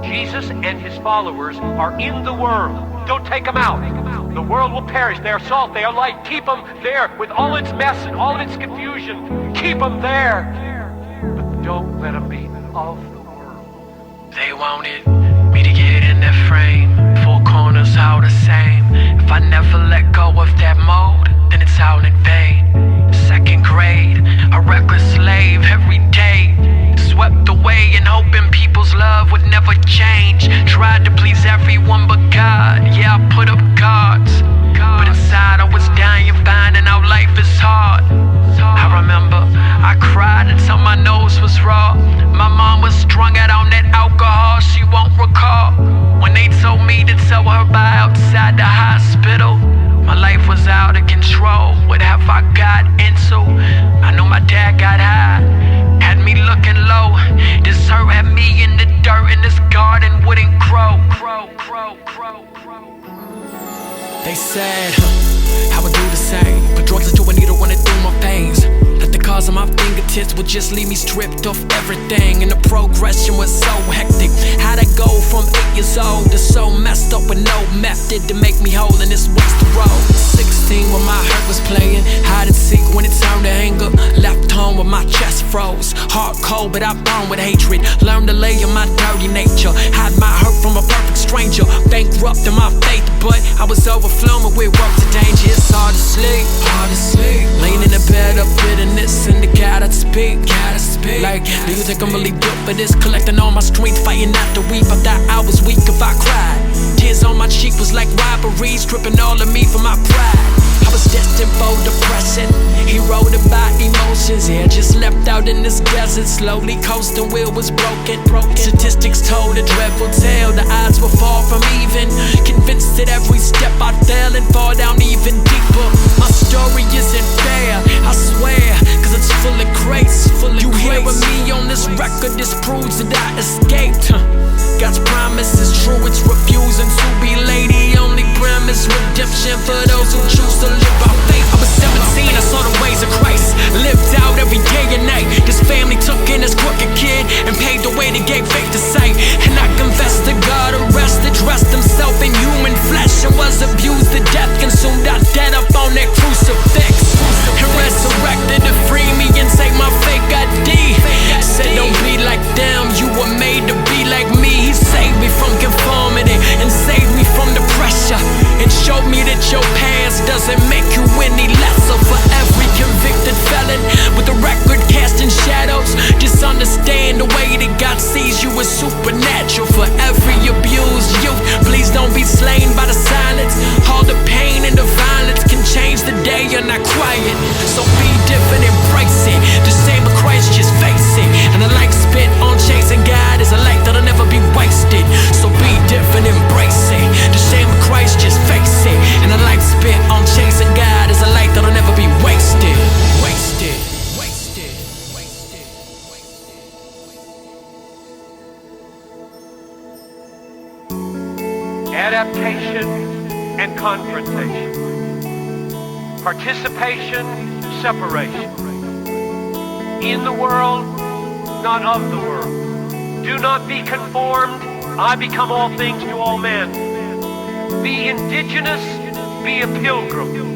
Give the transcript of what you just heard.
Jesus and his followers are in the world. Don't take them out. The world will perish. They are salt, they are light. Keep them there with all its mess and all its confusion. Keep them there. But don't let them be of the world. They wanted me to get in that frame. Four corners all the same. If I never let go of that mold, then it's all in vain. Second grade, a reckless slave every day. Swept away and hoping people's love would never change. Tried to please everyone but God. Yeah, I put up guards, but inside I was dying, finding out life is hard. I remember I cried until my nose was raw. My mom was strung out on that alcohol, she won't recall when they told me to tell her by outside the hospital. My life was out of control. What have I got into? I know my dad got high, had me looking low. This hurt had me in the dirt, and this garden wouldn't grow. They said I would do the same, put drugs into a needle, run it through my veins. That the cause of my fingertips would just leave me stripped of everything, and the progression was so hectic. How'd I go from 8 years old to so messed up with no method to make me whole, and this was the road. 16 when my heart was playing hide and seek, when it turned to anger. Left home with my chest froze, heart cold but I burned with hatred. Learned to lay in my dirty nature, hide my hurt from a perfect stranger. Bankrupt in my faith, but I was overflowing with work to danger. It's hard to sleep, laying in a bed of bitterness, and the God I speak. Like, do you think I'm really built for this? Collecting all my strength, fighting not to weep. I thought I was weak if I cried. Tears on my cheek was like robbery, stripping all of me from my pride. I was destined for depression, eroded by emotions. Yeah, just left out in this desert, slowly coasting, wheel was broken. Statistics told a dreadful tale, the odds were far from even. Convinced that every step I'd fail and fall down even deeper. My story isn't fair, I swear, cause it's full of grace. You hearing me on this record, this proves that I escaped. God's promise is true, it's refusing to be late. The only premise, redemption for those who choose to live by faith. I was 17, I saw the ways of Christ, lived out every day and night. This family took in this crooked kid and paved the way to gain faith to sight. And I confessed to God, arrested, dressed himself in human flesh, and was abused to death, consumed our dead up on that crucifix. And resurrected to free me and take my fake ID. Said don't be like them, you were made to be like me. He saved me from conformity and saved me from the pressure, and showed me that your past doesn't make you any lesser. For every convicted felon with a record casting shadows, just understand the way that God sees you is supernatural. For every abused youth, please don't be slain by the silence. All the pain and the violence can change the day you're not quiet. So be different, embrace it. The same of Christ, just face it. And the life spent on chasing God is a life that'll never be wasted. So be different, embrace it. The shame of Christ, just face it. And the life spent on chasing God is a life that'll never be wasted. Adaptation and confrontation. Participation, separation. In the world, not of the world. Do not be conformed. I become all things to all men. Be indigenous, be a pilgrim.